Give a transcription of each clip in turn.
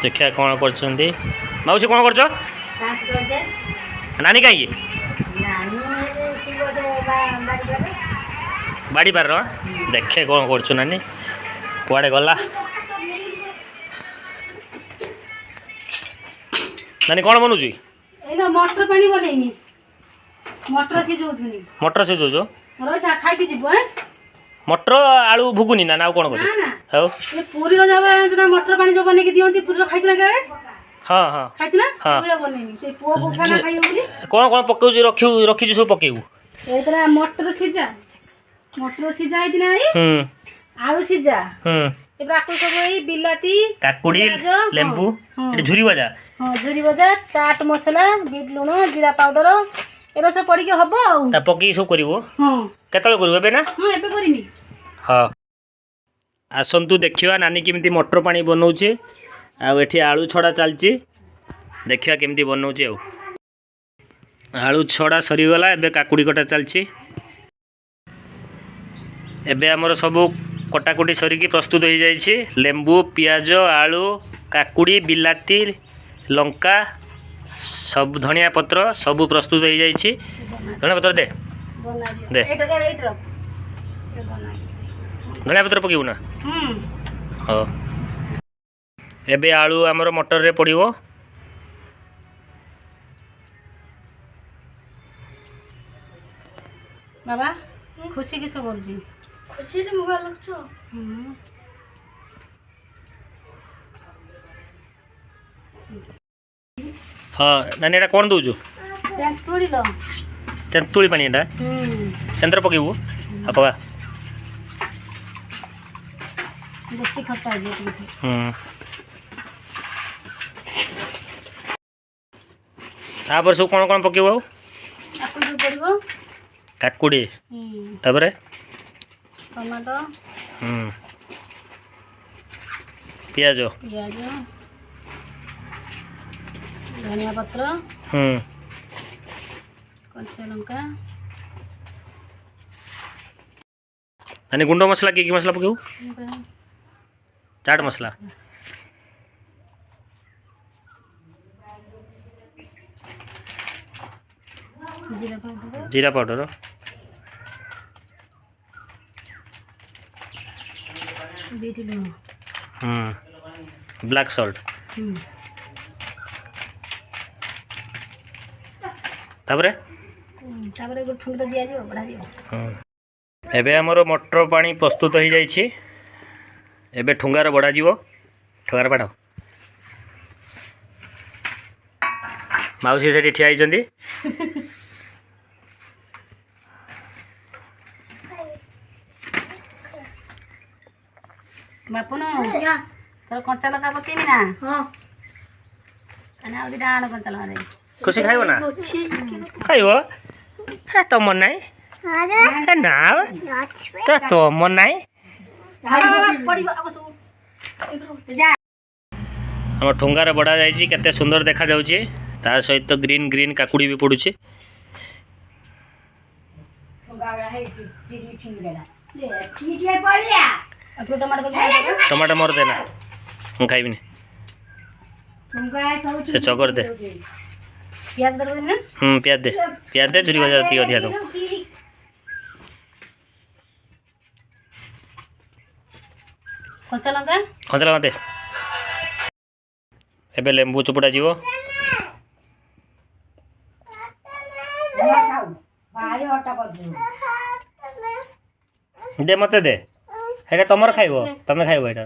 देखिए कौन कर मौसी कौन कर नानी कहीं बाड़ी पार देखे कौन कर नानी कुआड़े गला नानी कौन बनूची मटर पानी बनैनी मटर सिझौथुनी मटर सिझौछ रहिथा खाइके जिबो मटर आलू भुगुनी ना ना कौन कर पूरी मटर पानी जो बनेकी दियंती पूरी खाइछु ना केबे हाँ हाँ खाइछु ना सेबे बनैनी से पुओ को खाना खाइयो बोली कौन कौन पकेउ रखी सब पकेउ एतरा मटर सिझा आइछ ना आई आलू सिझा एबरा आकु सब ई बिलाती काकुड़ी लेंबू एटी झुरी भजा हां झुरी भजा चाट मसाला बीट लूण जीरा पाउडर एरो सब पड़ी के हबो आ ता पकी सब करिवो हां केतले करबो एबे ना हां एबे करिमी हां आसंतु देखिवा नानी केमिति मटर पानी बनौचे आ एठी आलू छड़ा चलची देखिवा केमिति बनौचे आलू छड़ा सरी गला एबे काकुड़ी कटा चलची एबे हमर सब कटाकुटी सरिकी प्रस्तुत हो जाइए लेंबू पियाज आलू काकुड़ी बिलाती लंका सब धनिया पत्र सब प्रस्तुत हो जाइए धनिया पत्र दे दे धनिया पत्र पकेबू ना हाँ एबे आलू आमर मटर रे पड़िवो बाबा खुशी किस बोलजी खुशी रे मोबाइल लगछो हाँ नानी एटा कौन दौचु तेंतुड़ी लो तेंतुड़ी पानी एटा सेंटर पकेबू हाँ पका बेसी खट्टा है तापर सब कौन कौन पकेबू आपन जो पड़िबो काकुड़ी तापरे टमाटो पियाज धनिया पत्र कच्चा लंका नानी गुंड मसला की मसला पकेबू चाट मसला जीरा पाउडर बीट लूण ब्लैक सॉल्ट तापरे तापरे गो ठुंड दिया जो बढ़ा दियो एबे हमर मटर पानी प्रस्तुत हो जाइए एबे ठुंगार बड़ा जीवो ठुंगार बाड़ माउसी से ठिया होइचंदी बापुन तो कंचा लगा पकेमी ना हां कना आउदी डाल कंचा लगा दे खुशी खाइबो ना खाइबो हे तो मन नाही हे ना तो मन नाही हम ठुंगार बड़ा जाइए केते सुंदर देखा जाउची ता सहित ग्रीन ग्रीन काकुड़ी भी पड़ुची टमाटर मोर देना हम खाइबी से चकर दे प्याज दर ना प्याज दे झुरी भजा ती अधिया दो कंचा लंका दे एबे लेंबू चुपड़ा जीवो दे मते दे हेटा तमर खाइबो तमे खाइबो एटा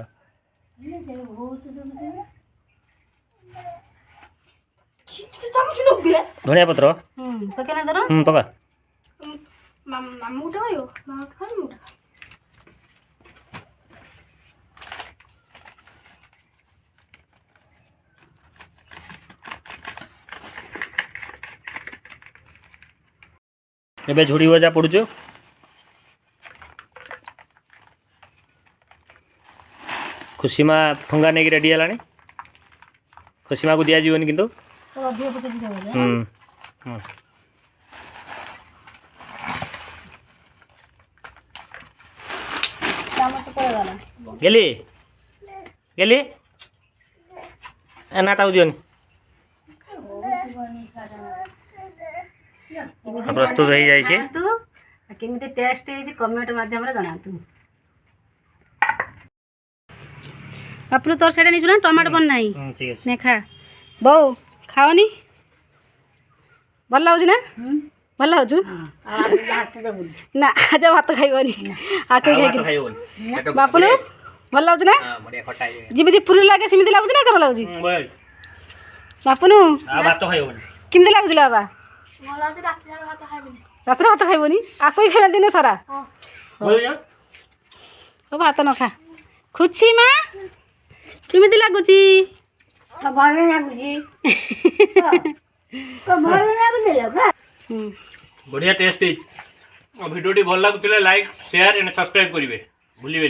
धनिया पत्र पकेना दरो पका मामू उठायो मामू खाइयो एबे झुड़ी भजा पड़ुचो खुशी माँ ठुंगा नहीं रेडी है खुशी माँ को दिया जीवन किंतु गेली गेली ନା ତାକୁ ଦିଅନି। ପ୍ରସ୍ତୁତ ହେଇଯାଇଛି। କେମିତି ଟେଷ୍ଟ ହେଇଛି କମେଣ୍ଟ ମାଧ୍ୟମରେ ଜଣାନ୍ତୁ। ବାପୁଲୁ ତୋର ସେଇଟା ନେଇଛୁ ନା ଟମାଟୋ ବନ ନାହିଁ ଠିକ୍ ଅଛି। ନେ ଖା ବୋଉ ଖାଅନି ଭଲ ଲାଗୁଛି ନା ଭଲ ଲାଗୁଛୁ ନା ଆଜ ଭାତ ଖାଇବନି ଆକୁ ଖାଇକି ବାପୁଲୁ ଭଲ ଲାଗୁଛି ନା ଯେମିତି ପୁରୀ ଲାଗେ ସେମିତି ଲାଗୁଛି ନା କର ଲାଗୁଛି ବାପୁନୁ କେମିତି ଲାଗୁଛି ବାବା ରାତିରେ ଭାତ ଖାଇବନି ଆକୁ ହିଁ ଖାଇନା ଦିନ ସାରା ହଉ ଭାତ ନ ଖା ଖୁସି ମା କେମିତି ଲାଗୁଛି बढ़िया टेस्ट भिडियोटी भल लगुले लाइक शेयर एंड सब्सक्राइब करेंगे भूलिए।